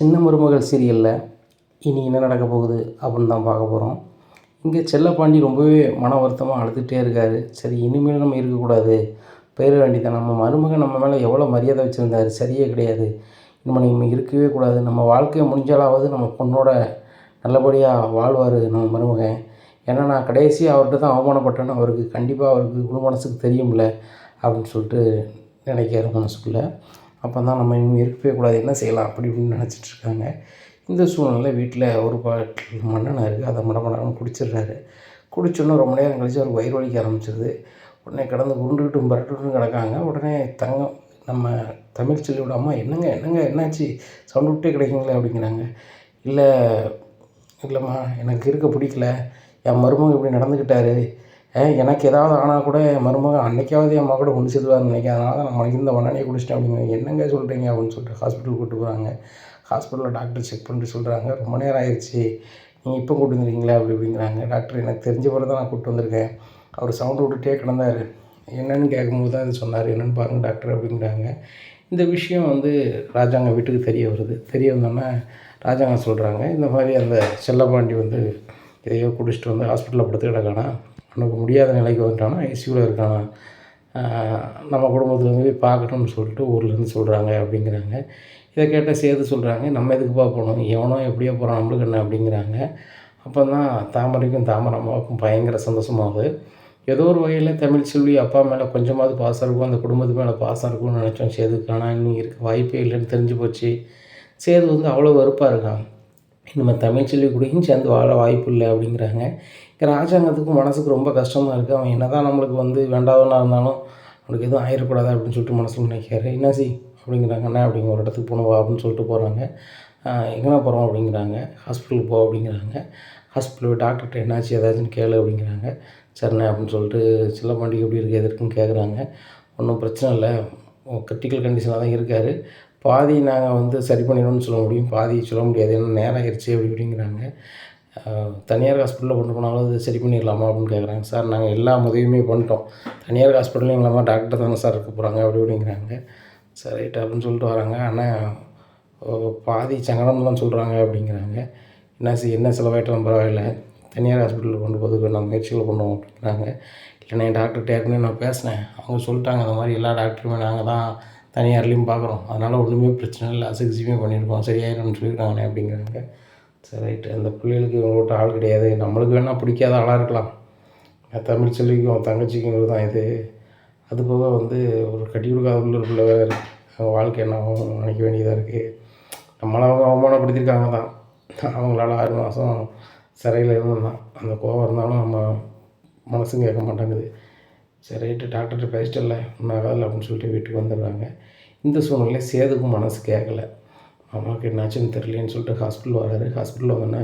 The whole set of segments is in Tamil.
சின்ன மருமகள் சீரியலில் இனி என்ன நடக்க போகுது அப்படின்னு தான் பார்க்க போகிறோம். இங்கே செல்லப்பாண்டி ரொம்பவே மன வருத்தமாக அழுதுகிட்டே இருக்கார். சரி, இனிமேல் நம்ம இருக்கக்கூடாது, போயிட வேண்டியதான். நம்ம மருமகன் நம்ம மேலே எவ்வளோ மரியாதை வச்சுருந்தார், சரியே கிடையாது. நம்ம இருக்கவே கூடாது. நம்ம வாழ்க்கையை முடிஞ்சாலாவது நம்ம பொண்ணோட நல்லபடியாக வாழ்வார் நம்ம மருமகன். ஏன்னா நான் கடைசியாக அவர்கிட்ட தான் அவமானப்பட்டேன்னு அவருக்கு உள் மனசுக்கு தெரியும்ல அப்படின்னு சொல்லிட்டு நினைக்கிறார் மனசுக்குள்ளே. அப்போ தான் நம்ம இனிமேல் இருக்கவே கூடாது, என்ன செய்யலாம் அப்படி இப்படின்னு நினச்சிட்ருக்காங்க. இந்த சூழ்நிலை வீட்டில் ஒரு பாட்டில் மண்ணெண்ணெய் இருக்குது, அதை மடமடன்னு குடிச்சிடுறாரு. குடிச்சோன்னே ரொம்ப நேரம் கழித்து அவருக்கு வயிறு வலிக்க ஆரம்பிச்சிருது. உடனே கிடந்து உருண்டுக்கிட்டும் பரட்டுக்கிட்டும் கிடக்காங்க. உடனே நம்ம தமிழ்ச்செல்வியோட அம்மா, என்னங்க என்னங்க என்னாச்சு, சவுண்டு விட்டே கிடைக்குங்களே அப்படிங்கிறாங்க. இல்லை இல்லைம்மா, எனக்கு இருக்க பிடிக்கல, என் மருமகன் இப்படி நடந்துக்கிட்டாரு. எனக்கு ஏதாவது ஆனால் கூட என் மருமகன் அன்றைக்காவது என் கூட கொண்டு சேர்த்துவார்னு நினைக்கிறேன். அதனால தான் நான் இந்த மண்ணெண்ணெயை குடிச்சிட்டேன் அப்படிங்கிறாங்க. என்னங்க சொல்கிறீங்க அப்படின்னு சொல்லிட்டு ஹாஸ்பிட்டலுக்கு கூப்பிட்டு போகிறாங்க. ஹாஸ்பிட்டலில் டாக்டர் செக் பண்ணிட்டு சொல்கிறாங்க, ரொம்ப நேரம் ஆயிடுச்சு, நீங்கள் இப்போ கூப்பிட்டு வந்துருக்கீங்களா அப்படி இப்படிங்கிறாங்க. டாக்டர், எனக்கு தெரிஞ்ச பிறகு தான் நான் கூப்பிட்டு வந்திருக்கேன். அவர் சவுண்டு விட்டுட்டே கிடந்தார், என்னென்னு கேட்கும்போது தான் இது சொன்னார், என்னென்னு பாருங்கள் டாக்டர் அப்படிங்கிறாங்க. இந்த விஷயம் ராஜாங்க வீட்டுக்கு தெரிய வருது. தெரிய வந்தோன்னே ராஜாங்க சொல்கிறாங்க, இந்த மாதிரி அந்த செல்லப்பாண்டி எதையோ குடிச்சிட்டு ஹாஸ்பிட்டலில் படுத்து கிடக்கானா, அவனுக்கு முடியாத நிலைக்கு வந்துட்டானா, ஐசியூவில் இருக்கானா, நம்ம குடும்பத்தில் போய் பார்க்கணும்னு சொல்லிட்டு ஊர்லேருந்து சொல்கிறாங்க அப்படிங்கிறாங்க. இதை கேட்ட சேது சொல்கிறாங்க, நம்ம எதுக்குப்பா போகணும், எவனோ எப்படியோ போகிறான், நம்மளுக்கு என்ன அப்படிங்கிறாங்க. அப்போ தான் தாமரைக்கும் தாமரம்மாவுக்கும் பயங்கர சந்தோஷமாகுது. ஏதோ ஒரு வகையில் தமிழ்ச்செல்வி அப்பா மேலே கொஞ்சமாவது பாசம் இருக்கும், அந்த குடும்பத்து மேலே பாசம் இருக்கும்னு நினச்சோம். சேதுக்கு ஆனால் இன்னும் இருக்க வாய்ப்பே இல்லைன்னு தெரிஞ்சு போச்சு. சேது அவ்வளோ வெறுப்பாக இருக்கான். நம்ம தமிழ்ச்செல்வி கூடயும் சேர்ந்து வாழ வாய்ப்பு இல்லை அப்படிங்கிறாங்க. ராஜாங்கத்துக்கும் மனசுக்கு ரொம்ப கஷ்டமாக இருக்குது. அவன் என்ன தான் நம்மளுக்கு வேண்டாதவனாக இருந்தாலும் அவனுக்கு எதுவும் ஆயிடக்கூடாது அப்படின்னு சொல்லிட்டு மனசில் நினைக்கிறாரு. என்னாசி அப்படிங்கிறாங்க. அண்ணா அப்படிங்க ஒரு இடத்துக்கு போகணும் வா அப்படின்னு சொல்லிட்டு போகிறாங்க. எங்கேனா போகிறோம் அப்படிங்கிறாங்க. ஹாஸ்பிட்டலுக்கு போ அப்படிங்கிறாங்க. ஹாஸ்பிட்டல் போய் டாக்டர்கிட்ட என்னாச்சு ஏதாச்சுன்னு கேளு அப்படிங்கிறாங்க. சரிண்ணே அப்படின்னு சொல்லிட்டு செல்லப்பாண்டிக்கு எப்படி இருக்குது எதுக்குன்னு கேட்குறாங்க. ஒன்றும் பிரச்சனை இல்லை, கிரிட்டிக்கல் கண்டிஷனாக தான் இருக்கார், பாதி நாங்கள் சரி பண்ணிடணும்னு சொல்ல முடியும், பாதி சொல்ல முடியாது, ஏன்னா நேரம் ஆயிடுச்சு அப்படி இப்படிங்கிறாங்க. தனியார் ஹாஸ்பிட்டலில் கொண்டு போனாலும் அது சரி பண்ணிடலாமா அப்படின்னு கேட்குறாங்க. சார், நாங்கள் எல்லா உதவியுமே பண்ணிட்டோம், தனியார் ஹாஸ்பிட்டலையும் இல்லாமல் டாக்டர் தானே சார் இருக்க போகிறாங்க அப்படி இப்படிங்கிறாங்க. சரி ரைட் அப்படின்னு சொல்லிட்டு வராங்க. ஆனால் பாதி சங்கடம் தான் சொல்கிறாங்க அப்படிங்கிறாங்க. என்ன செலவாயிட்டாலும் பரவாயில்ல, தனியார் ஹாஸ்பிட்டலில் கொண்டு போகிறதுக்கு நான் முயற்சிகள் பண்ணுவோம் அப்படிங்கிறாங்க. இல்லைண்ணே, டாக்டர்கிட்ட ஏற்கனவே நான் பேசினேன், அவங்க சொல்லிட்டாங்க அந்த மாதிரி எல்லா டாக்டருமே நாங்கள் தான் தனியார்லேயும் பார்க்குறோம், அதனால் ஒன்றுமே பிரச்சனை இல்லை, அசைசியுமே பண்ணியிருக்கோம், சரியாயிரும்னு சொல்லியிருக்காங்கண்ணே அப்படிங்கிறாங்க. சரி ரைட்டு, அந்த பிள்ளைகளுக்கு இவங்கள்ட்ட ஆள் கிடையாது, நம்மளுக்கு வேணால் பிடிக்காத ஆளாக இருக்கலாம், தமிழ்ச்செல்விக்கும் தங்கச்சிக்கும் தான் இது. அது போக ஒரு கட்டி கொடுக்காத உள்ள பிள்ளை வேறு இருக்குது, அவங்க வாழ்க்கை என்ன ஆகும் நினைக்க வேண்டியதாக இருக்குது. நம்மளை அவங்க அவமானப்படுத்தியிருக்காங்க தான், அவங்களால 6 மாதம் சிறையில் இருந்தோம், அந்த கோவம் இருந்தாலும் நம்ம மனசும் கேட்க மாட்டேங்குது. சரி ரைட்டு, டாக்டர்கிட்ட பேசிட்டு இல்லை ஒன்றும் ஆகாதில்ல அப்படின்னு சொல்லிட்டு வீட்டுக்கு வந்துடுறாங்க. இந்த சூழ்நிலையில் சேதுக்கும் மனசு கேட்கல, அம்மாவுக்கு என்னாச்சுன்னு தெரியலேன்னு சொல்லிட்டு ஹாஸ்பிட்டல் வராரு. ஹாஸ்பிட்டலில் வந்தோன்னே,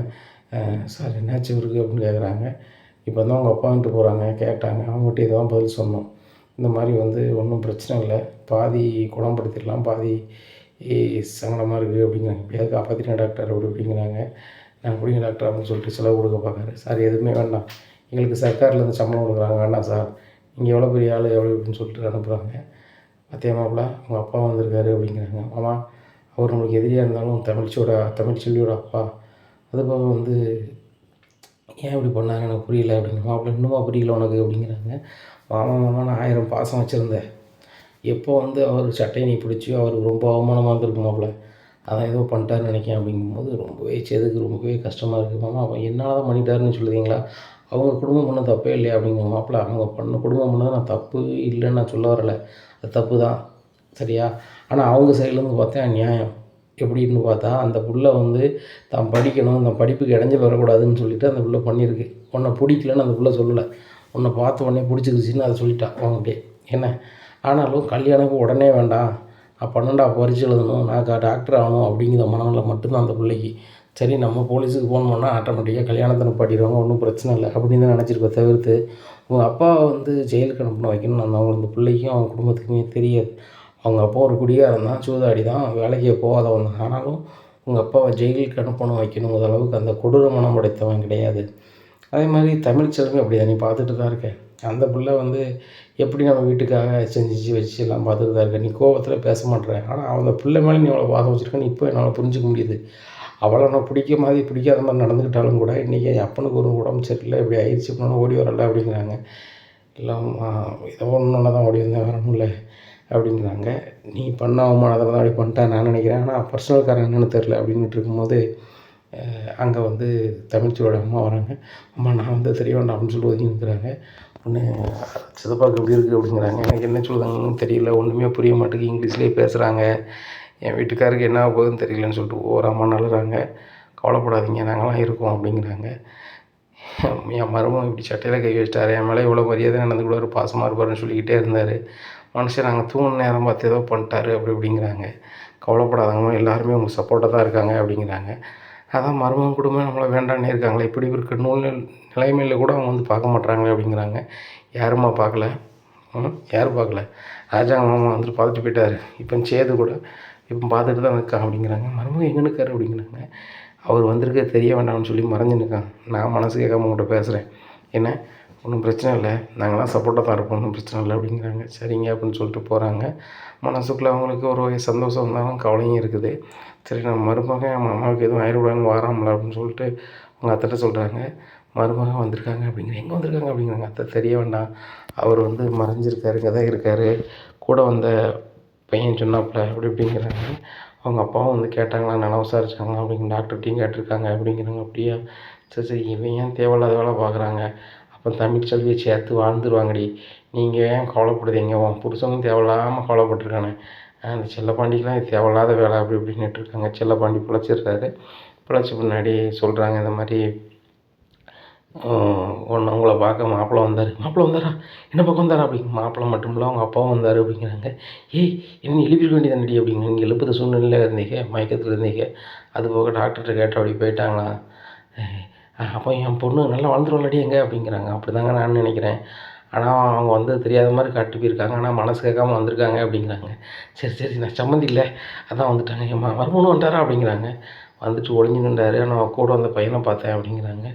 சார் என்னாச்சு இவருக்கு அப்படின்னு கேட்குறாங்க. இப்போ தான் அவங்க அப்பா வந்துட்டு போகிறாங்க, கேட்டாங்க, அவங்ககிட்ட இதை தான் பதில் சொன்னோம், இந்த மாதிரி ஒன்றும் பிரச்சனை இல்லை, பாதி குணப்படுத்திடலாம், பாதி சங்கடமாக இருக்குது அப்படிங்கிறாங்க. எப்படியாவது காப்பாற்றினா டாக்டர் அப்படி அப்படிங்கிறாங்க. நான் பிடிங்க டாக்டர் அப்படின்னு சொல்லிட்டு செலவு கொடுக்க பார்க்குறாரு. சார் எதுவுமே வேண்டாம், எங்களுக்கு சர்க்கார்லேருந்து சம்பளம் கொடுக்குறாங்க, வேண்டாம் சார், நீங்கள் எவ்வளோ பெரிய ஆள் எவ்வளோ அப்படின்னு சொல்லிட்டு அனுப்புகிறாங்க. மத்திய மாப்பிள்ள அவங்க அப்பா வந்திருக்காரு அப்படிங்கிறாங்க. ஆமாம், அவர் நம்மளுக்கு எதிரியாக இருந்தாலும் தமிழ்ச்செல்வியோட அப்பா, அதுபோக ஏன் இப்படி பண்ணாங்க எனக்கு புரியல அப்படிங்கிற. மாப்பிள்ள, இன்னுமா புரியல உனக்கு அப்படிங்கிறாங்க. மாமா நான் 1000 பாசம் வச்சுருந்தேன், எப்போ அவர் சட்டையை நீ பிடிச்சியோ அவருக்கு ரொம்ப அவமானமாக இருந்திருக்கு மாப்பிள்ள, அதான் ஏதோ பண்ணிட்டாருன்னு நினைக்கிறேன் அப்படிங்கும்போது ரொம்பவே கஷ்டமாக இருக்குது. மாமா, அவன் என்னால் தான் பண்ணிட்டாருன்னு சொல்லுவீங்களா, அவங்க குடும்பம் பண்ண தப்பே இல்லையா அப்படிங்கிற. மாப்பிள்ள, அவங்க குடும்பம் பண்ணது நான் தப்பு இல்லைன்னு நான் சொல்ல வரலை, அது தப்பு தான் சரியா, ஆனால் அவங்க சைட்லேருந்து பார்த்தா நியாயம் எப்படின்னு பார்த்தா, அந்த புள்ள தான் படிக்கணும், அந்த படிப்புக்கு இடைஞ்சல் வரக்கூடாதுன்னு சொல்லிவிட்டு அந்த புள்ள பண்ணியிருக்கு. உன்னை பிடிக்கலன்னு அந்த புள்ள சொல்லலை, உன்னை பார்த்த உடனே பிடிச்சிருச்சுன்னு அதை சொல்லிட்டான் அவங்ககிட்டே என்ன. ஆனாலும் கல்யாணம் உடனே வேண்டாம், நான் 12ஆம் பரிட்சை எழுதணும், நான் டாக்டர் ஆகணும் அப்படிங்கிற மனநிலை மட்டும்தான் அந்த பிள்ளைக்கு. சரி, நம்ம போலீஸுக்கு ஃபோன் பண்ணால் ஆட்டோமேட்டிக்காக கல்யாணத்தை நிப்பாட்டிடுவாங்க, ஒன்றும் பிரச்சனை இல்லை அப்படின்னு தான் நினச்சிருக்க தவிர்த்து, உங்கள் அப்பா ஜெயிலுக்கு அனுப்பணும் வைக்கணும்னு அந்த பிள்ளைக்கும் அவங்க குடும்பத்துக்குமே தெரியாது. அவங்க அப்பா ஒரு குடிகாரன் தான், சூதாடி தான், வேலைக்கே போகாதவன் தான். ஆனாலும் உங்கள் அப்பாவை ஜெயிலுக்கு அனுப்பணும் வைக்கணுங்கிற அளவுக்கு அந்த கொடூர மனம் படைத்தவன் கிடையாது. அதே மாதிரி தமிழ்ச்செல்வி அப்படிதான், நீ பார்த்துட்டு தான் இருக்க. அந்த பிள்ளை வந்து எப்படி நம்ம வீட்டுக்காக செஞ்சு வச்சு எல்லாம் பார்த்துட்டு தான் இருக்க. நீ கோவத்தில் பேச மாட்ற. ஆனால் அந்த பிள்ளை மேலே நீ அவ்வளோ பாசம் வச்சுருக்கன்னு இப்போ என்னால் புரிஞ்சுக்க முடியுது. அவளை நான் பிடிக்காத மாதிரி நடந்துக்கிட்டாலும் கூட இன்றைக்கி என் அப்பனுக்கு ஒரு உடம்பு சரியில்லை, இப்படி ஆயிடுச்சு இப்படின்னா ஓடி வரல அப்படிங்கிறாங்க. எல்லாம் ஏதோ ஒன்றுனால தான் ஓடி வந்தேன், வேற ஒன்றும் இல்லை அப்படிங்கிறாங்க. நீ பண்ண அவமானத்தில் தான் அப்படி பண்ணிட்டேன் நான் நினைக்கிறேன். ஆனால் பர்சனல் காரணம் என்னென்னு தெரில அப்படின்ட்டு இருக்கும்போது அங்கே வந்து தமிழ்ச்சியோட அம்மா வராங்க. அம்மா நான் வந்து தெரிய வேண்டாம் அப்படின்னு சொல்லி ஒதுங்கி நிற்கிறாங்க. ஒன்று சித்தப்பாவுக்கு எப்படி இருக்குது அப்படிங்கிறாங்க. எனக்கு என்ன சொல்லுதாங்கன்னு தெரியல, ஒன்றுமே புரிய மாட்டேங்குது, இங்கிலீஷ்லேயே பேசுகிறாங்க. என் வீட்டுக்காருக்கு என்ன போகுதுன்னு தெரியலன்னு சொல்லிட்டு ஒவ்வொரு அம்மா நழுறாங்க. கவலைப்படாதீங்க நாங்களாம் இருக்கோம் அப்படிங்கிறாங்க. என் மருமகன் இப்படி சட்டையில் கை வச்சிட்டாரு, என் மேலே இவ்வளோ மரியாதை நடந்துக்கூடாரு, பாசமாக இருப்பாருன்னு சொல்லிக்கிட்டே இருந்தார். மனுஷன் நாங்கள் தூங்கின நேரம் பார்த்து ஏதோ பண்ணிட்டாரு அப்படி இப்படிங்கிறாங்க. கவலைப்படாதவங்க எல்லாருமே உங்கள் சப்போர்ட்டாக தான் இருக்காங்க அப்படிங்கிறாங்க. அதான் மருமகன் குடும்பம் நம்மளை வேண்டான்னே இருக்காங்களே, இப்படி இருக்க நிலைமையில் கூட அவங்க வந்து பார்க்க மாட்றாங்களே அப்படிங்கிறாங்க. யாரும்மா பார்க்கல? யார் பார்க்கல? ராஜாங்க மாமா வந்துட்டு பார்த்துட்டு போயிட்டார். இப்போ சேது கூட இப்போ பார்த்துட்டு தான் இருக்கான் அப்படிங்கிறாங்க. மருமகன் எங்கே நிற்காரு அப்படிங்கிறாங்க. அவர் வந்திருக்க தெரிய வேண்டாம்னு சொல்லி மறைஞ்சு நிற்கான். நான் மனசு கேட்காம உங்கள்கிட்ட பேசுகிறேன். என்ன ஒன்றும் பிரச்சனை இல்லை, நாங்களாம் சப்போர்ட்டாக தான் இருப்போம், ஒன்றும் பிரச்சனை இல்லை அப்படிங்கிறாங்க. சரிங்க அப்படின்னு சொல்லிட்டு போகிறாங்க. மனசுக்குள்ளே அவங்களுக்கு ஒரு வகை சந்தோஷம் இருந்தாலும் கவலையும் இருக்குது. சரி நம்ம மருமகன் என் மாமாவுக்கு எதுவும் ஆயிடக்கூடாதுன்னு வராமல அப்படின்னு சொல்லிட்டு அவங்க அத்தைட்ட சொல்கிறாங்க. மருமகன் வந்திருக்காங்க அப்படிங்கிற. எங்கே வந்திருக்காங்க அப்படிங்கிறாங்க. அத்தை தெரிய வேண்டாம், அவர் வந்து மறைஞ்சிருக்காரு, இங்கே தான் இருக்கார், கூட வந்த பையன் சொன்னாப்புல அப்படி இப்படிங்கிறாங்க. அவங்க அப்பாவும் வந்து கேட்டாங்களா, நல்லா விசாரிச்சாங்களா அப்படிங்கிற, டாக்டர்கிட்டையும் கேட்டிருக்காங்க அப்படிங்கிறாங்க. அப்படியா, சரி சரி, இவன் ஏன் தேவையில்லாத வேலை பார்க்குறாங்க, அப்போ தமிழ்ச்செல்வியை சேர்த்து வாழ்ந்துருவாங்கடி, நீங்கள் ஏன் கவலைப்படுதீங்க, உன் புருஷனும் தேவையில்லாமல் கவலைப்பட்டுருக்கானே, அந்த செல்லப்பாண்டிக்கெலாம் இது தேவையில்லாத வேலை அப்படி இப்படின்னுட்டு இருக்காங்க. செல்லப்பாண்டி பிழைச்சிடுறாரு. பிழைச்ச பின்னாடி சொல்கிறாங்க இந்த மாதிரி ஒன்று உங்களை பார்க்க மாப்பிள்ளை வந்தார். மாப்பிள்ளை வந்தாரா? என்ன பக்கம் வந்தாரா அப்படிங்க. மாப்பிள்ளை மட்டும் இல்லை அவங்க அப்பாவும் வந்தார் அப்படிங்கிறாங்க. ஏய் என்ன எழுப்பிருக்க வேண்டியதானடி அப்படிங்க. நீங்கள் எழுப்புற சூழ்நிலையில் இருந்தீங்க, மயக்கத்தில் இருந்தீங்க, அது போக டாக்டர்கிட்ட கேட்ட அப்படி போயிட்டாங்களா, அப்போ என் பொண்ணு நல்லா வளர்ந்துருவாளடி எங்கே அப்படிங்கிறாங்க. அப்படி தாங்க நான் நினைக்கிறேன். ஆனால் அவங்க வந்து தெரியாத மாதிரி காட்டி போயிருக்காங்க, ஆனால் மனசு கேட்காம வந்திருக்காங்க அப்படிங்கிறாங்க. சரி சரி, நான் சம்மந்தி இல்லை அதான் வந்துட்டாங்க. என் மருமகனும் வந்துட்டாரா அப்படிங்கிறாங்க. வந்துட்டு ஒளிஞ்சு நின்றாரு, ஆனால் கூட அந்த பையனை பார்த்தேன் அப்படிங்கிறாங்க.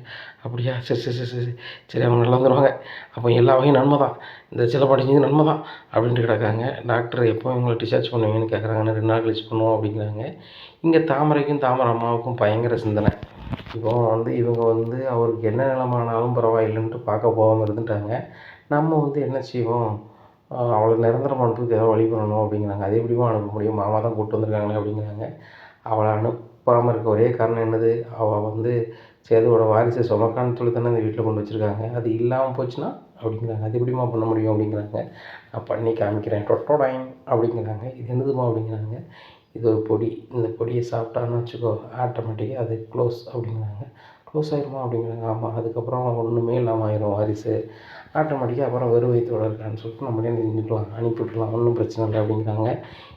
அப்படியா, சரி சரி சரி சரி சரி, அவங்க நல்லா வந்துடுவாங்க, அப்போ எல்லா வகையும் நன்மை தான், இந்த சிலப்பாடி செஞ்சு நன்மை தான் அப்படின்ட்டு கிடக்காங்க. டாக்டர் எப்போ இவங்களை டிஸ்சார்ஜ் பண்ணுவீங்கன்னு கேட்குறாங்க. 2 நாள் கழிச்சு பண்ணுவோம் அப்படிங்கிறாங்க. இங்கே தாமரைக்கும் தாமரை அம்மாவுக்கும் பயங்கர சிந்தனை. இப்போ வந்து இவங்க வந்து அவருக்கு என்ன நிலமானாலும் பரவாயில்லைன்ட்டு பார்க்க போகாமல் இருந்துட்டாங்க. நம்ம வந்து என்ன செய்வோம், அவளை நிரந்தரம் பண்ணுறதுக்கு ஏதோ வழி பண்ணணும் அப்படிங்கிறாங்க. அது எப்படிமா அனுப்ப முடியும், மாமா தான் கூப்பிட்டு வந்திருக்காங்களே அப்படிங்கிறாங்க. அவளை அனுப்பாமல் இருக்க ஒரே காரணம் என்னது, அவள் வந்து சேதுவோட வாரிசை சுமக்கான்னு சொல்லி தானே இந்த வீட்டில் கொண்டு வச்சுருக்காங்க, அது இல்லாமல் போச்சுன்னா அப்படிங்கிறாங்க. அது எப்படிமா பண்ண முடியும் அப்படிங்கிறாங்க. நான் பண்ணி காமிக்கிறேன் டொட்டோடாயின் அப்படிங்கிறாங்க. இது என்னதுமா அப்படிங்கிறாங்க. இது ஒரு பொடி, இந்த பொடியை சாப்பிட்டான்னு வச்சுக்கோ, ஆட்டோமேட்டிக்காக அது க்ளோஸ் அப்படிங்கிறாங்க. க்ளோஸ் ஆயிருமா அப்படிங்கிறாங்க. ஆமாம், அதுக்கப்புறம் ஒன்றுமே இல்லாமல் ஆயிரும் வாரிசு, ஆட்டோமேட்டிக்காக அப்புறம் வெறும் வயிற்றோட இருக்கான்னு சொல்லிட்டு நம்மளே நின்றுக்கலாம், அனுப்பி விட்றலாம், ஒன்றும் பிரச்சனை இல்லை அப்படிங்கிறாங்க.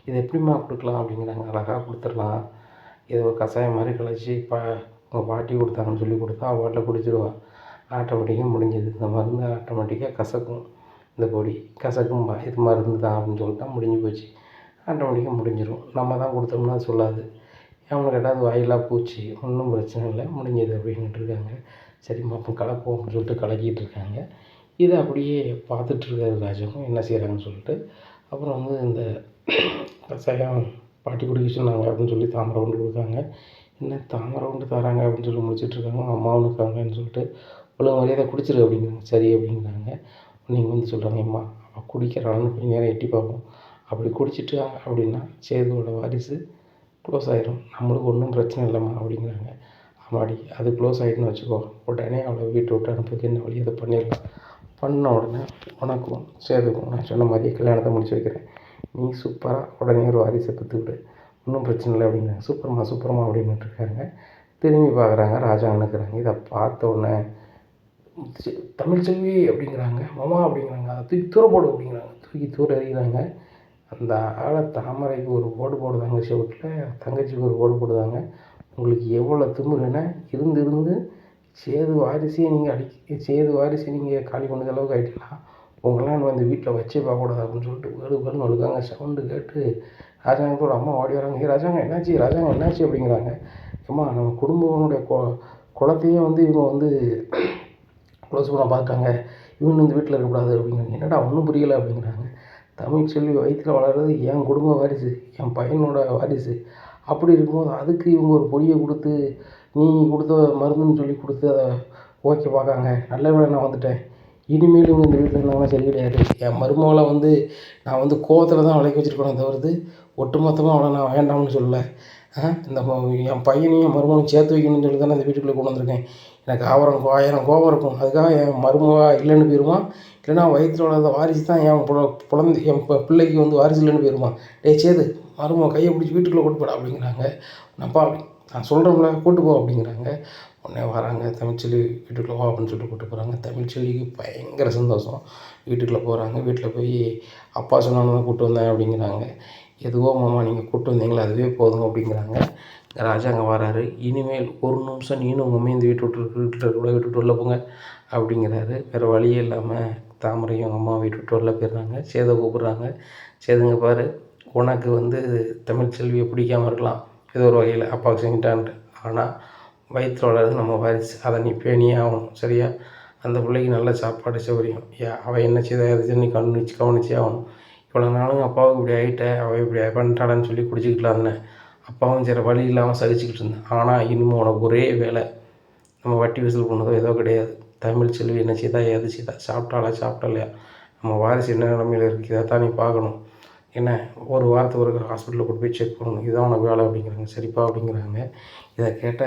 இது எப்படிமா கொடுக்கலாம் அப்படிங்கிறாங்க. அழகாக கொடுத்துடலாம், இது ஒரு கஷாயம் மாதிரி கழிச்சி உங்கள் பாட்டி கொடுத்தாங்கன்னு சொல்லி கொடுத்தா அவள் பாட்டில் குடிச்சிடுவா, ஆட்டோமேட்டிக்காக முடிஞ்சது. இந்த மருந்து ஆட்டோமேட்டிக்காக கசக்கும், இந்த பொடி கசக்கும்பா, இது மருந்து தான் அப்படின்னு சொல்லிட்டா முடிஞ்சு போச்சு, ஆட்டோமேட்டிக்காக முடிஞ்சிடும். நம்ம தான் கொடுத்தோம்னா சொல்லாது. அவனுக்கு கேட்டால் அது வாயிலா பூச்சி, ஒன்றும் பிரச்சனை இல்லை, முடிஞ்சது அப்படின்ட்டு இருக்காங்க. சரிம்மா அப்போ கலப்போம் அப்படின்னு சொல்லிட்டு கலக்கிட்டு இருக்காங்க. இதை அப்படியே பார்த்துட்ருக்காரு ராஜாவும் என்ன செய்கிறாங்கன்னு சொல்லிட்டு. அப்புறம் வந்து இந்த கசாயம் பாட்டி குடிக்க சொன்னாங்க அப்படின்னு சொல்லி தாமரை கொண்டு கொடுக்காங்க. என்ன தாமரை கொண்டு தராங்க அப்படின்னு சொல்லி முடிச்சிட்ருக்காங்க. அம்மாவும் இருக்காங்கன்னு சொல்லிட்டு இவ்வளோ மரியாதை குடிச்சிரு அப்படிங்கிறாங்க. சரி அப்படிங்கிறாங்க. நீங்கள் வந்து சொல்கிறாங்க, அம்மா அவள் குடிக்கிறான்னு கொஞ்சம் நேரம் எட்டி பார்ப்போம், அப்படி குடிச்சிட்டா அப்படின்னா சேதுவோட வாரிசு க்ளோஸ் ஆயிரும், நம்மளுக்கு ஒன்றும் பிரச்சனை இல்லைம்மா அப்படிங்கிறாங்க. ஆமாடி, அது க்ளோஸ் ஆகிட்டுன்னு வச்சுக்கோ, உடனே அவளை வீட்டை விட்டு அனுப்புறதுக்கு என்ன வழி அதை பண்ணிடலாம். பண்ண உடனே உனக்கும் சேதுக்கும் நான் சொன்ன மாதிரியே கல்யாணத்தை முடிச்சு வைக்கிறேன், நீ சூப்பராக உடனே ஒரு வாரிசை பெற்றுக்கிட்டு, ஒன்றும் பிரச்சனை இல்லை அப்படிங்கிறாங்க. சூப்பரம்மா அப்படின்னுட்டு இருக்காங்க. திரும்பி பார்க்குறாங்க, ராஜா அனுக்கிறாங்க. இதை பார்த்த உடனே தமிழ்ச்செல்வி அப்படிங்கிறாங்க. மாமா அப்படிங்கிறாங்க. அதை தூக்கி தூர போடு அப்படிங்கிறாங்க. தூக்கி தூர எறிகிறாங்க. அந்த ஆளை தாமரைக்கு ஒரு போடு போடுதாங்க செவட்டில், தங்கச்சிக்கு ஒரு போடு போடுதாங்க. உங்களுக்கு எவ்வளோ திமிருன்னா, இருந்து சேது வாரிசையே நீங்கள் சேது வாரிசை நீங்கள் காலி பண்ணது அளவுக்கு ஆகிட்டீங்களா, உங்களாம் வந்து வீட்டில் வச்சே பார்க்கக்கூடாது அப்படின்னு சொல்லிட்டு வேறு அழுகாங்க. சவுண்டு கேட்டு ராஜாங்கத்தோட அம்மா ஓடி வராங்க. ராஜாங்க என்னாச்சு அப்படிங்கிறாங்க. ஏம்மா நம்ம குடும்பத்தினுடைய குலத்தையே வந்து இவங்க வந்து க்ளோஸ் பண்ண பார்த்தாங்க. இவங்க இந்த வீட்டில் இருக்கக்கூடாது அப்படிங்கிறாங்க. என்னடா ஒன்றும் புரியலை அப்படிங்கிறாங்க. தமிழ்ச்செல்வி வயிற்றில் வளர்றது என் குடும்ப வாரிசு, என் பையனோட வாரிசு. அப்படி இருக்கும்போது அதுக்கு இவங்க ஒரு பொய்யை கொடுத்து, நீ கொடுத்த மருந்துன்னு சொல்லி கொடுத்து அதை ஓகே பார்க்காங்க. நல்ல வேளை நான் வந்துட்டேன். இனிமேல் இவங்க இந்த வீட்டில் இருந்தாங்கன்னா சரி கிடையாது. என் மருமகளை நான் கோவத்தில் தான் விலைக்கு வச்சுருக்கேனே தவிர்த்து ஒட்டுமொத்தமாக அவளை நான் வேண்டாம்னு சொல்லலை. இந்த என் பையனையும் என் மருமகனையும் சேர்த்து வைக்கணும்னு சொல்லி தானே இந்த வீட்டுக்குள்ளே கொண்டு வந்திருக்கேன். எனக்கு 1000 கோபம் இருக்கும். அதுக்காக என் மருமக இல்லைன்னு போயிடுமா? இல்லைன்னா வயிற்றில் வளர்ந்த வாரிசு தான் என் குழந்தை என் பிள்ளைக்கு வாரிசு இல்லைன்னு போயிடுமா? டேய் சேது, மருமக கையை பிடிச்சி வீட்டுக்குள்ளே கூட்டு போடா அப்படிங்கிறாங்க. நான் சொல்கிறோம்ல கூட்டு போ அப்படிங்கிறாங்க. உடனே வராங்க, தமிழ்ச்செல்வி வீட்டுக்குள்ளே வா அப்படின்னு சொல்லிட்டு கூப்பிட்டு போகிறாங்க. தமிழ்ச்செல்விக்கு பயங்கர சந்தோஷம். வீட்டுக்குள்ளே போகிறாங்க. வீட்டில் போய் அப்பா சொன்னாலும் தான் கூப்பிட்டு வந்தேன் அப்படிங்கிறாங்க. எதுவோ மாமா நீங்கள் கூப்பிட்டு வந்தீங்களா அதுவே போதும் அப்படிங்கிறாங்க. ராஜா அங்கே வராரு. இனிமேல் ஒரு நிமிஷம் நீனும் உங்கள் அம்மையும் இந்த வீட்டு விட்டு உள்ளே போங்க அப்படிங்கிறாரு. வேறு வழியே இல்லாமல் தாமரையும் அவங்க அம்மா வீட்டு உள்ளே போயிடுறாங்க. சேதை கூப்பிட்றாங்க. சேதுங்க பாரு, உனக்கு தமிழ்ச்செல்வியை பிடிக்காமல் இருக்கலாம் ஏதோ ஒரு வகையில், அப்பாவுக்கு செஞ்சுட்டான்ட்டு. ஆனால் வயிற்றில் வளர்றது நம்ம வாரிசு, அதை நீ பேணியே ஆகணும் சரியா? அந்த பிள்ளைக்கு நல்ல சாப்பாடு சௌகரியம், அவள் என்ன செய்தா எதை நீ கவனிச்சே ஆகணும். இவ்வளோ நாளும் அப்பாவுக்கு இப்படி ஆகிட்ட, அவள் இப்படி பண்ணிட்டாளான்னு சொல்லி குடிச்சிக்கிட்டுலாம் இருந்தேன். அப்பாவும் சரி வழி இல்லாமல் சகிச்சுக்கிட்டு இருந்தேன். ஆனால் இனிமேல் உனக்கு ஒரே வேலை, நம்ம வட்டி வசூல் பண்ணதோ ஏதோ கிடையாது. தமிழ்ச்செல்வி என்ன செய்தா ஏது செய்தா, சாப்பிட்டாலையா, நம்ம வாரிசு என்ன நிலமையில் இருக்குது, இதை தான் நீ பார்க்கணும். என்ன ஒரு வாரத்துக்கு ஒரு ஹாஸ்பிட்டலில் கொண்டு போய் செக் பண்ணணும், இதுதான் உனக்கு வேலை அப்படிங்கிறாங்க. சரிப்பா அப்படிங்கிறாங்க. இதை கேட்ட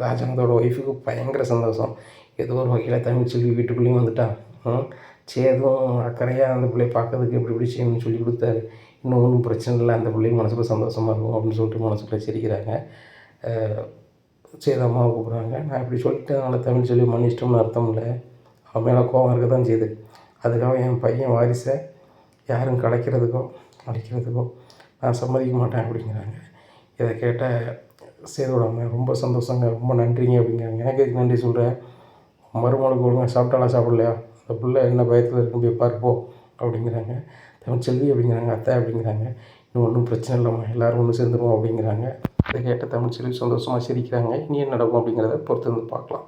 ராஜாங்கத்தோட ஒய்ஃபுக்கு பயங்கர சந்தோஷம். ஏதோ ஒரு வகையில் தமிழ்ச்செல்வி வீட்டுக்குள்ளேயும் வந்துட்டான். சேதும் அக்கறையாக அந்த பிள்ளையை பார்க்கறதுக்கு இப்படி செய்யணும்னு சொல்லி கொடுத்தாரு. இன்னும் ஒன்றும் பிரச்சனை இல்லை, அந்த பிள்ளைங்க மனசுக்குள்ள சந்தோஷமாக இருக்கும் அப்படின்னு சொல்லிட்டு மனசுக்குள்ளே சிரிக்கிறாங்க. சேது அம்மாவை கூப்பிட்றாங்க. நான் இப்படி சொல்லிட்டேனால தமிழ்ச்செல்வி மன்னிச்சிட்டோம்னு அர்த்தம் இல்லை, அவன் மேலே கோபம் இருக்க தான் செய்யுது. அதுக்காக என் பையன் வாரிசை யாரும் கலைக்கிறதுக்கோ அடிக்கிறதுக்கோ நான் சம்மதிக்க மாட்டேன் அப்படிங்கிறாங்க. இதை கேட்ட சேதோட அம்மா ரொம்ப சந்தோஷங்க, ரொம்ப நன்றிங்க அப்படிங்கிறாங்க. எனக்கு எதுக்கு நன்றி சொல்கிறேன், மருமகளுக்கு ஒழுங்காக சாப்பிடலையா, அந்த பிள்ளை என்ன பயத்தில் இருக்குன்னு போய் பார்ப்போம் அப்படிங்கிறாங்க. தமிழ்ச்செல்வி அப்படிங்கிறாங்க. அத்தை அப்படிங்கிறாங்க. இன்னும் ஒன்றும் பிரச்சனை இல்லைம்மா, எல்லோரும் ஒன்று சேர்ந்துருவோம் அப்படிங்கிறாங்க. இதை கேட்ட தமிழ்ச்செல்வி சந்தோஷமாக சிரிக்கிறாங்க. இனி என்ன நடக்கும் அப்படிங்கிறத பொறுத்து வந்து பார்க்கலாம்.